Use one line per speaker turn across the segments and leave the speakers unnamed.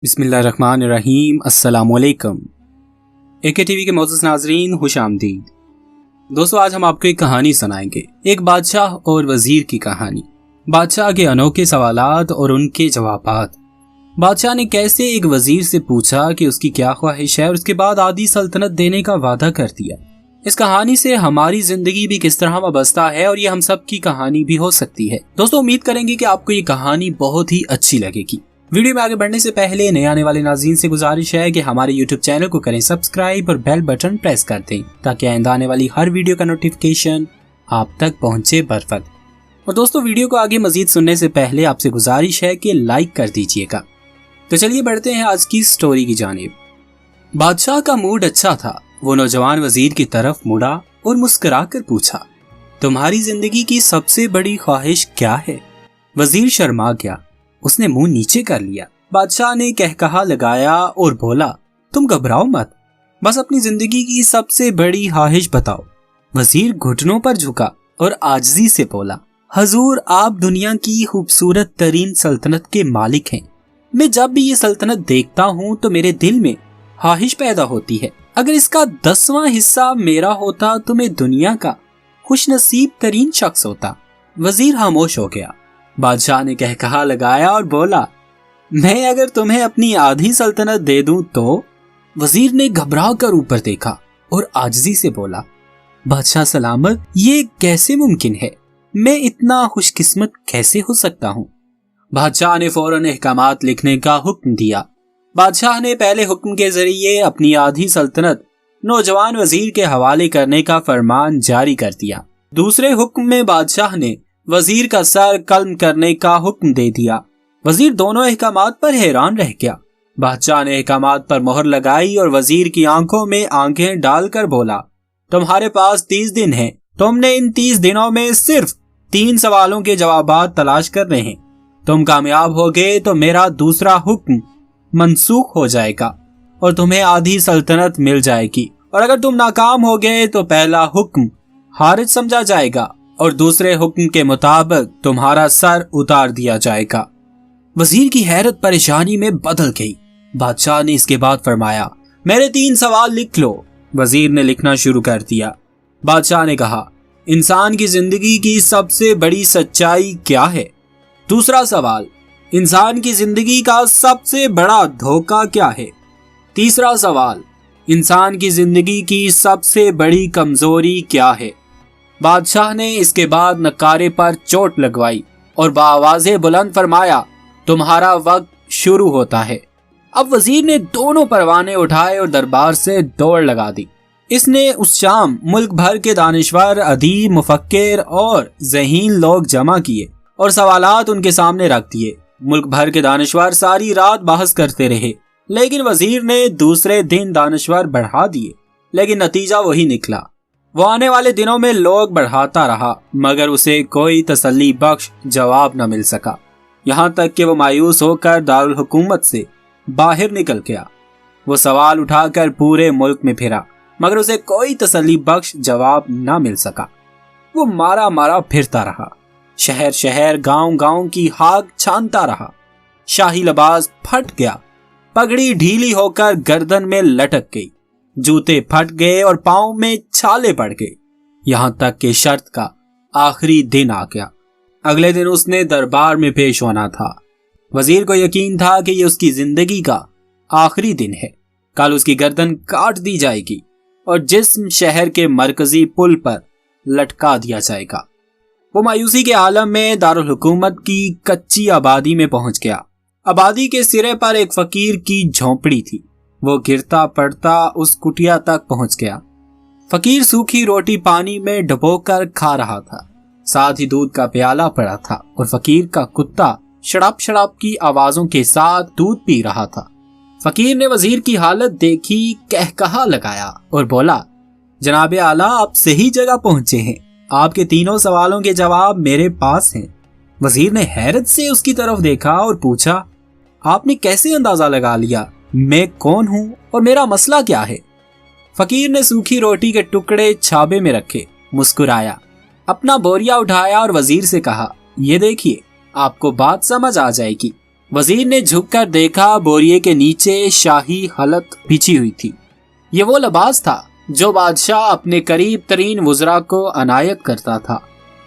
बिस्मिल्लाहिर्रहमानिर्रहीम। अस्सलाम वालेकुम। एके टीवी के मोअज़्ज़ज़ नाज़रीन, खुश आमदीद। दोस्तों, आज हम आपको एक कहानी सुनाएंगे, एक बादशाह और वजीर की कहानी। बादशाह के अनोखे सवालात और उनके जवाबात। बादशाह ने कैसे एक वजीर से पूछा कि उसकी क्या ख्वाहिश है और उसके बाद आधी सल्तनत देने का वादा कर दिया। इस कहानी से हमारी जिंदगी भी किस तरह वाबस्ता है और ये हम सब की कहानी भी हो सकती है। दोस्तों, उम्मीद करेंगे कि आपको ये कहानी बहुत ही अच्छी लगेगी। वीडियो में आगे बढ़ने से पहले नए आने वाले नाज़रीन से गुजारिश है कि हमारे YouTube चैनल को करें सब्सक्राइब और बेल बटन प्रेस कर दें ताकि आइंदा आने वाली हर वीडियो का नोटिफिकेशन आप तक पहुंचे बरवक्त। और दोस्तों, वीडियो को आगे मजीद सुनने से पहले आपसे गुजारिश है कि लाइक कर दीजिएगा। तो चलिए बढ़ते हैं आज की स्टोरी की जानिब। बादशाह का मूड अच्छा था। वो नौजवान वजीर की तरफ मुड़ा और मुस्कुरा कर पूछा, तुम्हारी जिंदगी की सबसे बड़ी ख्वाहिश क्या है? वजीर शर्मा गया, उसने मुंह नीचे कर लिया। बादशाह ने कहकहा लगाया और बोला, तुम घबराओ मत, बस अपनी जिंदगी की सबसे बड़ी ख्वाहिश बताओ। वजीर घुटनों पर झुका और आजिज़ी से बोला, हजूर, आप दुनिया की खूबसूरत तरीन सल्तनत के मालिक हैं। मैं जब भी ये सल्तनत देखता हूँ तो मेरे दिल में ख्वाहिश पैदा होती है। अगर इसका 10वां हिस्सा मेरा होता तो मैं दुनिया का खुशनसीब तरीन शख्स होता। वजीर खामोश हो गया। बादशाह ने कहकहा लगाया और बोला, मैं अगर तुम्हें अपनी आधी सल्तनत दे दूं तो? वजीर ने घबरा कर ऊपर देखा और आजिज़ी से बोला, बादशाह सलामत, ये कैसे मुमकिन है? मैं इतना खुशकिस्मत कैसे हो सकता हूँ? बादशाह ने फौरन अहकामात लिखने का हुक्म दिया। बादशाह ने पहले हुक्म के जरिए अपनी आधी सल्तनत नौजवान वजीर के हवाले करने का फरमान जारी कर दिया। दूसरे हुक्म में बादशाह ने वजीर का सर कल्म करने का हुक्म दे दिया। वजीर दोनों अहकामात पर हैरान रह गया। बादशाह ने अहकामात पर मोहर लगाई और वजीर की आंखों में आंखें डालकर बोला, तुम्हारे पास 30 दिन हैं। तुमने इन 30 दिनों में सिर्फ 3 सवालों के जवाबात तलाश करने हैं। तुम कामयाब हो गए तो मेरा दूसरा हुक्म मनसूख हो जाएगा और तुम्हें आधी सल्तनत मिल जाएगी, और अगर तुम नाकाम हो गए तो पहला हुक्म खारिज समझा जाएगा और दूसरे हुक्म के मुताबिक तुम्हारा सर उतार दिया जाएगा। वजीर की हैरत परेशानी में बदल गई। बादशाह ने इसके बाद फरमाया, मेरे 3 सवाल लिख लो। वजीर ने लिखना शुरू कर दिया। बादशाह ने कहा, इंसान की जिंदगी की सबसे बड़ी सच्चाई क्या है? दूसरा सवाल, इंसान की जिंदगी का सबसे बड़ा धोखा क्या है? तीसरा सवाल, इंसान की जिंदगी की सबसे बड़ी कमजोरी क्या है? बादशाह ने इसके बाद नकारे पर चोट लगवाई और बाआवाज़े बुलंद फरमाया, तुम्हारा वक्त शुरू होता है। अब वजीर ने दोनों परवाने उठाए और दरबार से दौड़ लगा दी। इसने उस शाम मुल्क भर के दानिश्वर, अदीब, मुफक्किर और ज़हीन लोग जमा किए और सवालात उनके सामने रख दिए। मुल्क भर के दानिश्वर सारी रात बहस करते रहे, लेकिन वजीर ने दूसरे दिन दानिश्वर बढ़ा दिए, लेकिन नतीजा वही निकला। वो आने वाले दिनों में लोग बढ़ाता रहा, मगर उसे कोई तसल्ली बख्श जवाब न मिल सका। यहाँ तक कि वो मायूस होकर दारुल हुकूमत से बाहर निकल गया। वो सवाल उठाकर पूरे मुल्क में फिरा, मगर उसे कोई तसल्ली बख्श जवाब न मिल सका। वो मारा मारा फिरता रहा, शहर शहर, गांव गांव की हाक छानता रहा। शाही लिबास फट गया, पगड़ी ढीली होकर गर्दन में लटक गई, जूते फट गए और पांव में छाले पड़ गए। यहाँ तक कि शर्त का आखिरी दिन आ गया। अगले दिन उसने दरबार में पेश होना था। वजीर को यकीन था कि ये उसकी जिंदगी का आखिरी दिन है। कल उसकी गर्दन काट दी जाएगी और जिस्म शहर के मरकजी पुल पर लटका दिया जाएगा। वो मायूसी के आलम में दारुल हुकूमत की कच्ची आबादी में पहुंच गया। आबादी के सिरे पर एक फकीर की झोंपड़ी थी। वो गिरता पड़ता उस कुटिया तक पहुंच गया। फकीर सूखी रोटी पानी में डुबोकर खा रहा था, साथ ही दूध का प्याला पड़ा था और फकीर का कुत्ता शड़ाप शड़ाप की आवाजों के साथ दूध पी रहा था। फकीर ने वजीर की हालत देखी, कहकहा लगाया और बोला, जनाबे आला, आप सही जगह पहुंचे हैं। आपके 3 सवालों के जवाब मेरे पास हैं। वजीर ने हैरत से उसकी तरफ देखा और पूछा, आपने कैसे अंदाजा लगा लिया मैं कौन हूं और मेरा मसला क्या है? फकीर ने सूखी रोटी के टुकड़े छाबे में रखे, मुस्कुराया, अपना बोरिया उठाया और वजीर से कहा, ये देखिए, आपको बात समझ आ जाएगी। वजीर ने झुककर देखा, बोरिये के नीचे शाही हलत बिछी हुई थी। ये वो लिबास था जो बादशाह अपने करीब तरीन वुज़रा को अनायत करता था।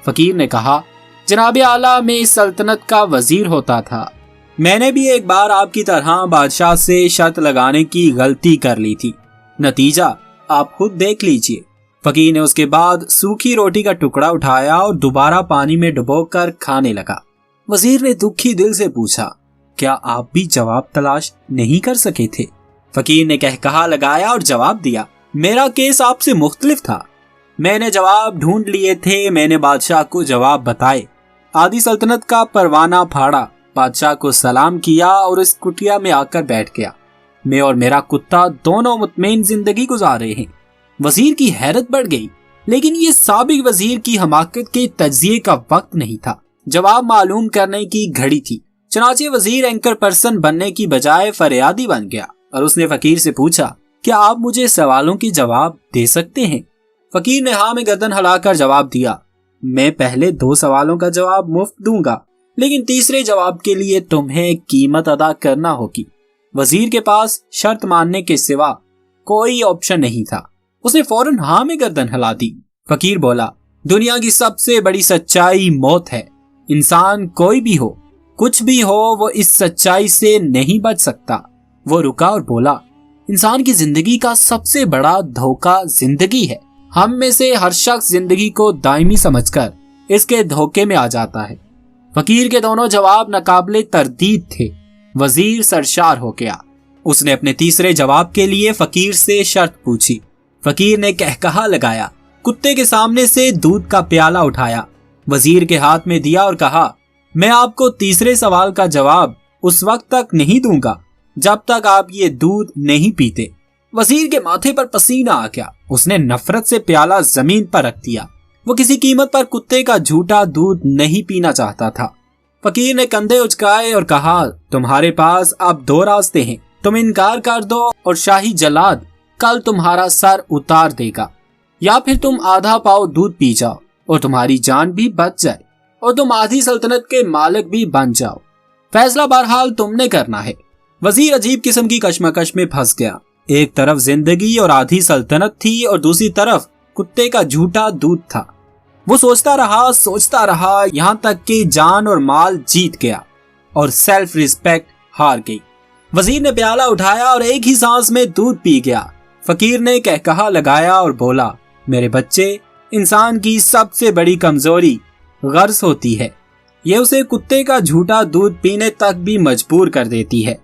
फकीर ने कहा, जनाब आला, मैं इस सल्तनत का वजीर होता था। मैंने भी एक बार आपकी तरह बादशाह से शर्त लगाने की गलती कर ली थी। नतीजा आप खुद देख लीजिए। फकीर ने उसके बाद सूखी रोटी का टुकड़ा उठाया और दोबारा पानी में डुबोकर खाने लगा। वजीर ने दुखी दिल से पूछा, क्या आप भी जवाब तलाश नहीं कर सके थे? फकीर ने कहकहा लगाया और जवाब दिया, मेरा केस आपसे मुख्तलिफ था। मैंने जवाब ढूंढ लिए थे, मैंने बादशाह को जवाब बताए। आधी सल्तनत का परवाना फाड़ा, बादशाह को सलाम किया और इस कुटिया में आकर बैठ गया। मैं और मेरा कुत्ता दोनों मुतमईन जिंदगी गुजार रहे हैं। वजीर की हैरत बढ़ गई, लेकिन ये साबिक वजीर की हमाकत के तज्जिए का वक्त नहीं था, जवाब मालूम करने की घड़ी थी। चनाचे वजीर एंकर पर्सन बनने की बजाय फरियादी बन गया और उसने फकीर से पूछा, क्या आप मुझे सवालों के जवाब दे सकते हैं? फकीर ने हाँ में गर्दन हिलाकर जवाब दिया, मैं पहले 2 सवालों का जवाब मुफ्त दूंगा, लेकिन तीसरे जवाब के लिए तुम्हें कीमत अदा करना होगी। वजीर के पास शर्त मानने के सिवा कोई ऑप्शन नहीं था। उसने फौरन हाँ में गर्दन हिला दी। फकीर बोला, दुनिया की सबसे बड़ी सच्चाई मौत है। इंसान कोई भी हो, कुछ भी हो, वो इस सच्चाई से नहीं बच सकता। वो रुका और बोला, इंसान की जिंदगी का सबसे बड़ा धोखा जिंदगी है। हम में से हर शख्स जिंदगी को दायमी समझकर इसके धोखे में आ जाता है। फकीर के दोनों जवाब नाकाबिले तरदीद थे। वजीर सरशार हो गया। उसने अपने तीसरे जवाब के लिए फकीर से शर्त पूछी। फकीर ने कहकहा लगाया, कुत्ते के सामने से दूध का प्याला उठाया, वजीर के हाथ में दिया और कहा, मैं आपको तीसरे सवाल का जवाब उस वक्त तक नहीं दूंगा जब तक आप ये दूध नहीं पीते। वजीर के माथे पर पसीना आ गया। उसने नफरत से प्याला जमीन पर रख दिया। वो किसी कीमत पर कुत्ते का झूठा दूध नहीं पीना चाहता था। फकीर ने कंधे उचकाए और कहा, तुम्हारे पास अब 2 रास्ते हैं। तुम इनकार कर दो और शाही जलाद कल तुम्हारा सर उतार देगा, या फिर तुम आधा पाव दूध पी जाओ और तुम्हारी जान भी बच जाए और तुम आधी सल्तनत के मालिक भी बन जाओ। फैसला बहरहाल तुमने करना है। वजीर अजीब किस्म की कशमकश में फंस गया। एक तरफ जिंदगी और आधी सल्तनत थी और दूसरी तरफ कुत्ते का झूठा दूध था। वो सोचता रहा यहाँ तक कि जान और माल जीत गया और सेल्फ रिस्पेक्ट हार गई। वजीर ने प्याला उठाया और एक ही सांस में दूध पी गया। फकीर ने कहकहा लगाया और बोला, मेरे बच्चे, इंसान की सबसे बड़ी कमजोरी गर्ज होती है। ये उसे कुत्ते का झूठा दूध पीने तक भी मजबूर कर देती है,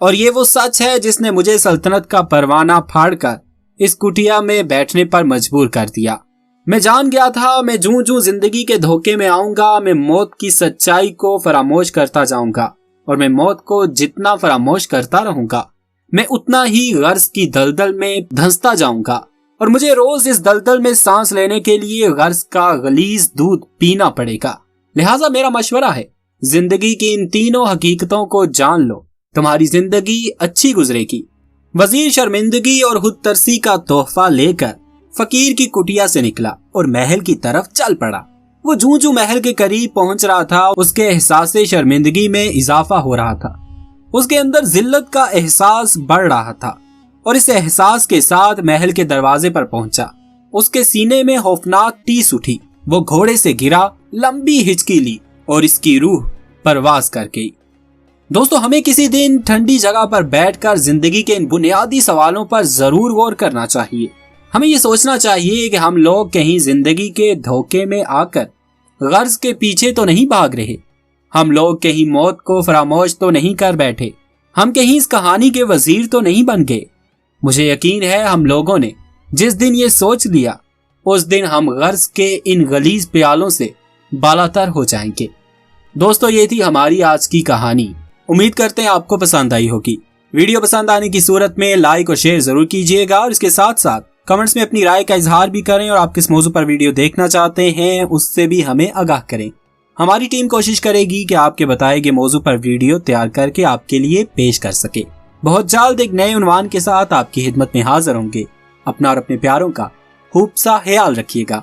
और ये वो सच है जिसने मुझे सल्तनत का परवाना फाड़कर इस कुटिया में बैठने पर मजबूर कर दिया। मैं जान गया था, मैं जूं जिंदगी के धोखे में आऊंगा, मैं मौत की सच्चाई को फरामोश करता जाऊंगा, और मैं मौत को जितना फरामोश करता रहूंगा, मैं उतना ही गर्ज की दलदल में धंसता जाऊंगा, और मुझे रोज इस दलदल में सांस लेने के लिए गर्ज का गलीज दूध पीना पड़ेगा। लिहाजा मेरा मशवरा है, जिंदगी की इन तीनों हकीकतों को जान लो, तुम्हारी जिंदगी अच्छी गुजरेगी। वजीर शर्मिंदगी और खुदतरसी का तोहफा लेकर फकीर की कुटिया से निकला और महल की तरफ चल पड़ा। वो जूं महल के करीब पहुंच रहा था, उसके एहसास शर्मिंदगी में इजाफा हो रहा था। उसके अंदर जिल्लत का एहसास बढ़ रहा था और इस एहसास के साथ महल के दरवाजे पर पहुंचा। उसके सीने में खौफनाक टीस उठी। वो घोड़े से गिरा, लंबी हिचकी ली और इसकी रूह परवाज कर गई। दोस्तों, हमें किसी दिन ठंडी जगह पर बैठकर जिंदगी के इन बुनियादी सवालों पर जरूर गौर करना चाहिए। हमें ये सोचना चाहिए कि हम लोग कहीं जिंदगी के धोखे में आकर गर्ज के पीछे तो नहीं भाग रहे, हम लोग कहीं मौत को फरामोश तो नहीं कर बैठे, हम कहीं इस कहानी के वजीर तो नहीं बन गए। मुझे यकीन है हम लोगों ने जिस दिन ये सोच लिया, उस दिन हम गर्ज के इन गलीज प्यालों से बालातर हो जाएंगे। दोस्तों, ये थी हमारी आज की कहानी। उम्मीद करते हैं आपको पसंद आई होगी। वीडियो पसंद आने की सूरत में लाइक और शेयर जरूर कीजिएगा और इसके साथ साथ कमेंट्स में अपनी राय का इजहार भी करें और आप किस मौजू पर वीडियो देखना चाहते हैं उससे भी हमें आगाह करें। हमारी टीम कोशिश करेगी कि आपके बताए गए मौजू पर वीडियो तैयार करके आपके लिए पेश कर सके। बहुत जल्द एक नए उन्वान के साथ आपकी खिदमत में हाजिर होंगे। अपना और अपने प्यारों का खूब सा ख्याल रखिएगा।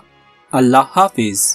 अल्लाह हाफिज।